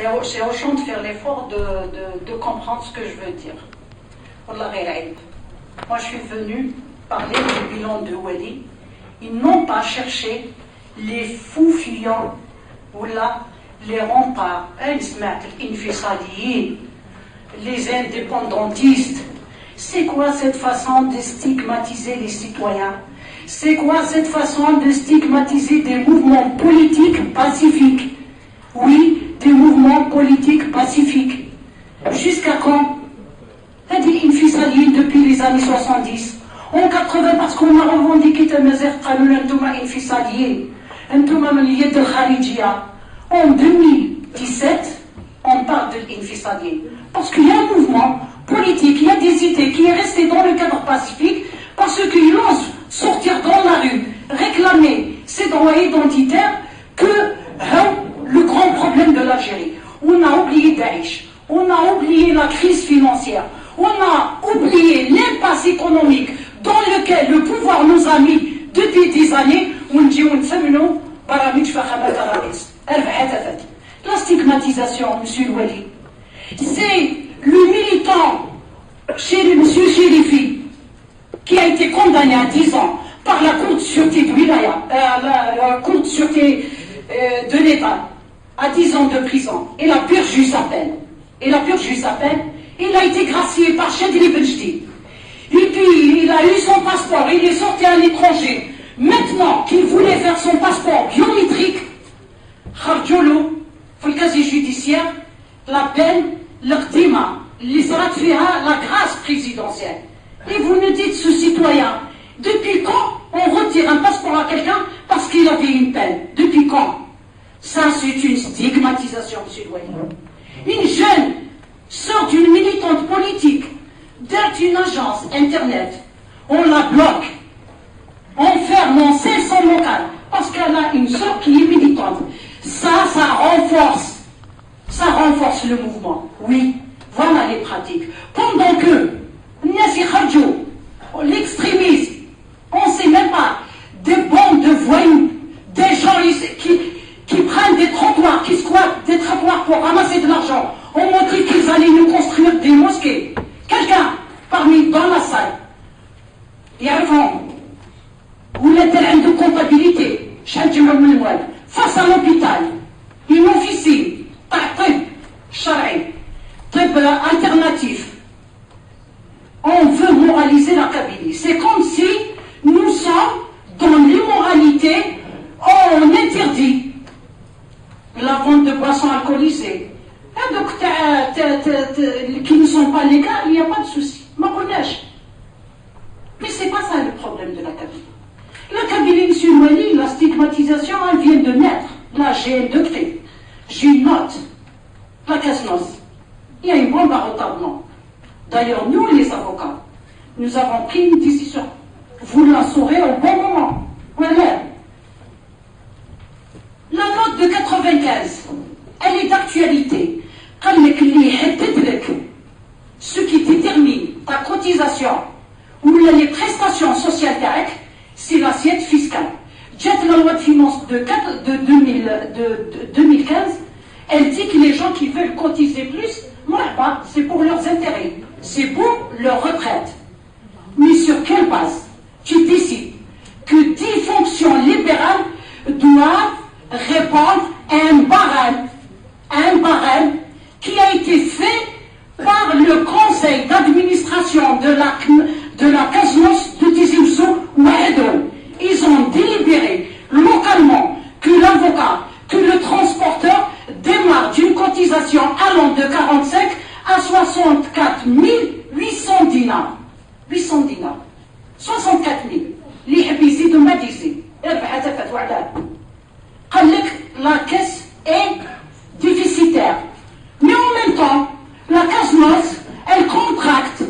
C'est aux gens de faire l'effort de comprendre ce que je veux dire. Moi, je suis venue parler du bilan de Wali. Ils n'ont pas cherché les fous fuyants ou là, les remparts, les indépendantistes. C'est quoi cette façon de stigmatiser les citoyens? C'est quoi cette façon de stigmatiser des mouvements politiques pacifiques? Oui, des mouvements politiques pacifiques. Jusqu'à quand? C'est-à-dire infisaliyin depuis les années 70. En 80, parce qu'on a revendiqué en 2017, on parle de l'infisaliyin. Parce qu'il y a un mouvement politique, il y a des idées qui est resté dans le cadre pacifique, parce qu'ils osent sortir dans la rue, réclamer ces droits identitaires que le grand problème de l'Algérie. On a oublié Daesh, on a oublié la crise financière, on a oublié l'impasse économique dans lequel le pouvoir nous a mis depuis des années. La stigmatisation, monsieur Louali, c'est le militant chez monsieur Chérifi qui a été condamné à 10 ans par la Cour de sûreté de Wilaya, la Cour de sûreté de l'État, à 10 ans de prison. Et la purge sa peine. Il a été gracié par Chadli Benjdi. Et puis, il a eu son passeport, il est sorti à l'étranger. Maintenant qu'il voulait faire son passeport biométrique, Khardiolo, pour le casier judiciaire, la peine, l'Aqdima, l'Israt fiha, la grâce présidentielle. Et vous nous dites, ce citoyen, depuis quand on retire un passeport à quelqu'un parce qu'il avait une peine? Depuis quand? Ça, c'est une stigmatisation, monsieur Louali. Une jeune sort d'une militante politique, d'une agence internet, on la bloque, on ferme, on scelle son local, parce qu'elle a une sœur qui est militante. Ça renforce le mouvement. Oui, voilà les pratiques. Pendant que Niasi Khadjo, l'extrémisme, on ne sait même pas, des bandes de voyous, des gens qui prennent des trottoirs, qui squattent des trottoirs pour ramasser de l'argent, ont montré qu'ils allaient nous construire des mosquées. Quelqu'un dans la salle, ou l'intérêt de comptabilité, face à l'hôpital, une officine, alternatif. On veut moraliser la Kabylie. C'est comme si nous sommes dans l'immoralité, on interdit la vente de boissons alcoolisées. Et donc, qui ne sont pas légales, il n'y a pas de souci. Mais ce n'est pas ça le problème de la Kabylie. La Kabylie, monsieur Louali, la stigmatisation, elle vient de naître. Là, j'ai un degré. J'ai une note. La Casnos. Il y a une bombe à retardement. D'ailleurs, nous, les avocats, nous avons pris une décision. Vous la saurez au bon moment. Voilà. La note de 95, elle est d'actualité. Ce qui détermine ta cotisation ou les prestations sociales directes, c'est l'assiette fiscale. La loi de finances de 2015, elle dit que les gens qui veulent cotiser plus, c'est pour leurs intérêts, c'est pour leur retraite. Mais sur quelle base tu décides que 10 fonctions libérales doivent répondre à un barème qui a été fait par le conseil d'administration de la Casnos de Tizi Ouzou Ouahedou. Ils ont délibéré localement que l'avocat, que le transporteur démarre d'une cotisation allant de 45 à 64 800 dinars. 800 dinars. 64 000. Les habisés de Madisé. La caisse est déficitaire. Mais en même temps, la Casnos, elle contracte.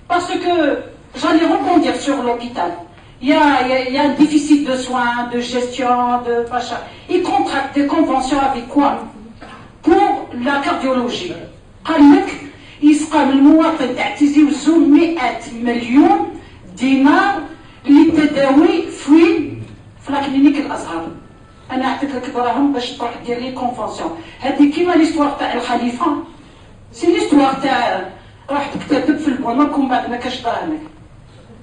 Parce que, j'allais rebondir sur l'hôpital. Il y a un déficit de soins, de gestion, de machin. Ils contractent des conventions avec quoi? Pour la cardiologie. يسقى من المواطن تاع تيزي وزو 100 مليون دينار للتداوي في لا كلينيك الازهر. انا عطيت لك دراهم باش تروح دير لي كونفونسيون. هذه كيما ليستوار تاع الخليفه، سي ليستوار تاع راح تكتب في البنوك ومن بعد ما كاش دراهمك.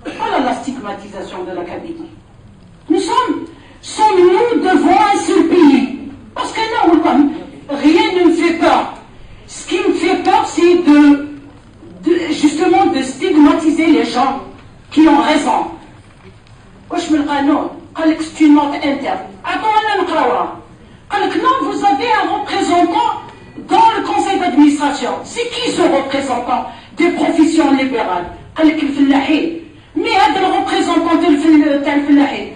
Voilà la stigmatisation de la Kabylie. Nous devant un seul pays. Parce que là, rien ne me fait peur. Ce qui me fait peur, c'est justement de stigmatiser les gens qui ont raison. واش من القانون قال لك c'est une note interne. عطونا نقراوها. قال لك non, vous avez un représentant dans le conseil d'administration. C'est qui ce représentant des professions libérales? قال لك الفلاحين. Mais هذا الريبريزونطون تاع الفلاحين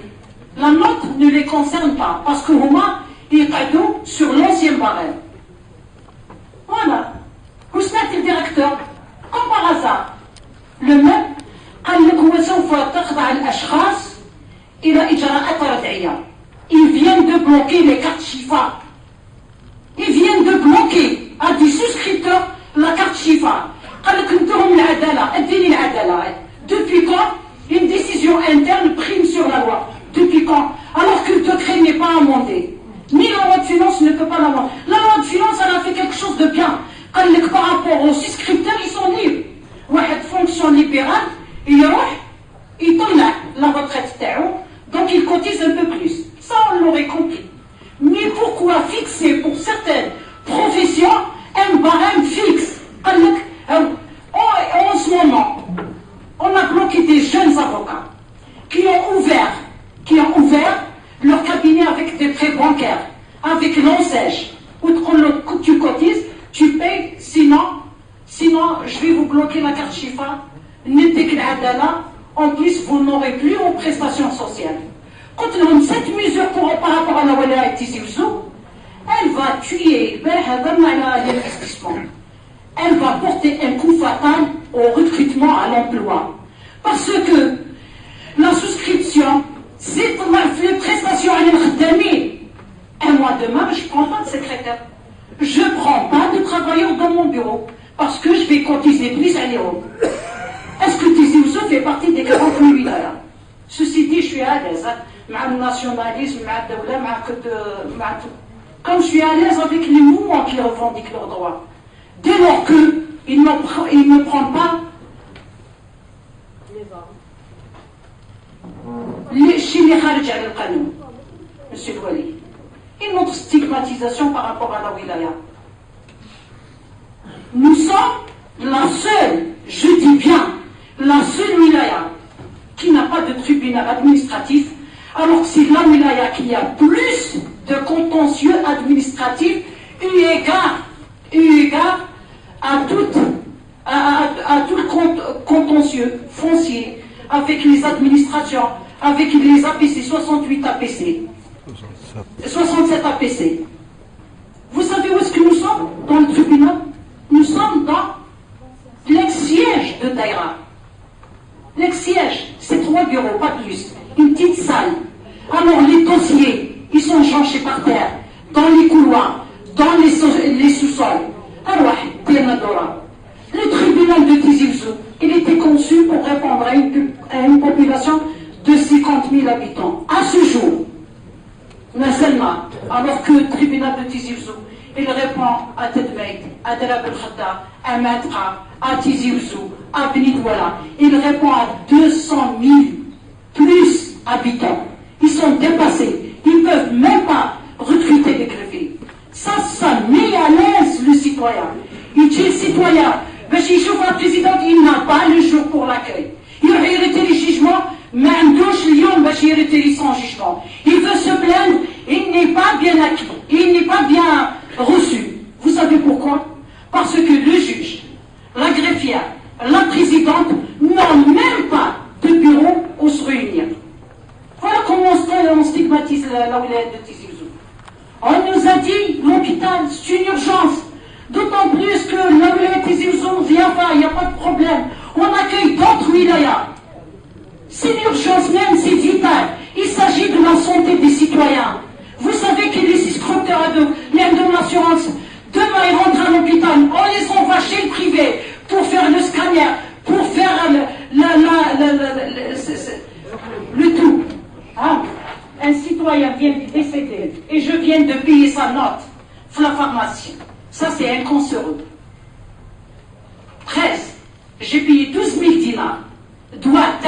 la note ne les concerne pas parce que هما يقعدوا sur l'ancien barème. Voilà. وسمعت الديريكتور comme par hasard le même قال لك هو سوف تخضع الاشخاص الى اجراءات ردعيه. Ils viennent de bloquer les cartes Chifa. Ils viennent de bloquer à des souscripteurs la carte Chifa. قال لك انتم العداله، اديني العداله. Depuis quand une décision interne prime sur la loi? Depuis quand? Alors que le décret n'est pas amendé. Ni la loi de finances ne peut pas l'amender. La loi de finances, elle a fait quelque chose de bien. Par rapport aux souscripteurs, ils sont libres. واحد fonction libérale, il طلع la retraite تاعو, donc il cotise un peu plus. Ça, on l'aurait compris. Mais pourquoi fixer pour certaines professions un barème fixe? En ce moment, on a bloqué des jeunes avocats qui ont ouvert leur cabinet avec des prêts bancaires, avec l'ANSEJ, où tu cotises, tu payes, sinon je vais vous bloquer la carte Chifa. En plus, vous n'aurez plus aux prestations sociales. Quand cette mesure par rapport à la Walaya Tizi Ouzou, elle va tuer l'investissement. Elle va porter un coup fatal au recrutement, à l'emploi. Parce que la souscription, c'est les prestations à l'Khdami. Un mois demain, je ne prends pas de secrétaire. Je ne prends pas de travailleur dans mon bureau. Parce que je vais cotiser plus à l'euro. Est-ce que Tizi Ouzou fait partie des 48 wilayas? Ceci dit, je suis à l'aise. Avec le nationalisme, comme je suis à l'aise avec les mouvements qui revendiquent leurs droits. Dès lors qu'ils ne prennent pas les kharij al qanoun, monsieur Louali, une autre stigmatisation par rapport à la wilaya. Nous sommes la seule, je dis bien, la seule wilaya qui n'a pas de tribunal administratif, alors que c'est la wilaya qui a plus de contentieux administratifs eu égard à tout le contentieux foncier avec les administrations, avec les APC, 68 APC, 67 APC. Vous savez où est-ce que nous sommes dans le tribunal? Nous sommes dans l'ex-siège de Daïra. L'ex-siège, c'est 3 bureaux, pas plus. Une petite salle. Alors les dossiers, ils sont jonchés par terre, dans les couloirs, dans les sous-sols. Le tribunal de Tizi Ouzou, il était conçu pour répondre à une population de 50 000 habitants. À ce jour, alors que le tribunal de Tizi Ouzou, il répond à Tedmeid, à Darab el-Khadda, à Matra, à Tizi Ouzou, à Benidouala. Il répond à 200 000 plus habitants. Ils sont dépassés. Ils ne peuvent même pas recruter des greffiers. Ça met à l'aise le citoyen. Il dit le citoyen, la présidente, il n'a pas le jour pour l'accueil. Il hérite les jugements, mais un douche lion, il hérite son jugement. Il veut se plaindre, il n'est pas bien acquis, il n'est pas bien reçu. Vous savez pourquoi? Parce que le juge, la greffière, la présidente n'ont même pas de bureau où se réunir. Voilà comment on stigmatise la wilaya de Tizi Ouzou. On nous a dit, l'hôpital, c'est une urgence. D'autant plus que la wilaya de Tizi Ouzou ne vient pas, il n'y a pas de problème. On accueille d'autres wilayas. C'est une urgence même, c'est vital. Il s'agit de la santé des citoyens. Vous savez que les souscripteurs de l'assurance, demain ils rentrent à l'hôpital, on les envoie chez le privé pour faire le scanner, pour faire le tout. Hein? un citoyen vient de décéder et je viens de payer sa note la pharmacie. Ça, c'est inconcevable. 13. J'ai payé 12 000 dinars. Doigt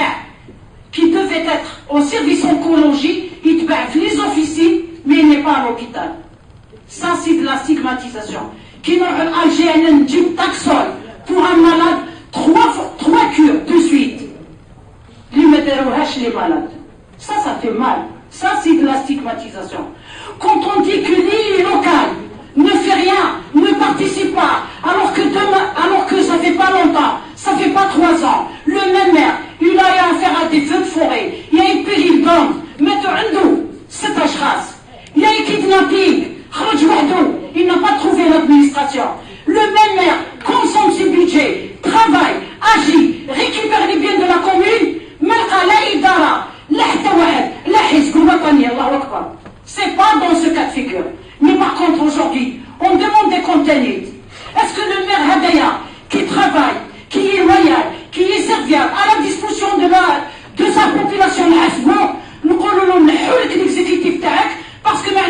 qui devait être au service oncologie, il te les officines, mais il n'est pas à l'hôpital. Ça, c'est de la stigmatisation. Qui n'a un Algérien du taxol pour un malade, trois cures de suite. Les malades. Ça fait mal. Ça, c'est de la stigmatisation. Quand on dit que l'île locale ne fait rien, ne participe pas, alors que ça fait pas longtemps, ça fait pas 3 ans, le même maire, il a eu affaire à des feux de forêt, il y a une péril d'homme, mettre un c'est ashras. Il y a un kidnapping, il n'a pas trouvé l'administration. Le même maire consomme ses budgets, travaille, agit, récupère les biens de la commune, c'est pas dans ce cas de figure. Mais par contre, aujourd'hui, on demande des contenus. Est-ce que le maire Hadaya, qui travaille, qui est loyal, qui est serviable, à la disposition de sa population, nous collons l'exécutif parce que la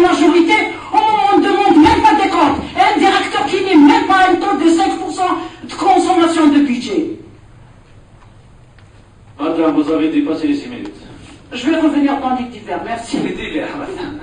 majorité, on ne demande même pas des comptes. Et un directeur qui n'est même pas un taux de 5% de consommation de budget. Madame, vous avez dépassé les 6 minutes. Je vais revenir dans les divers. Merci. Les divers, madame.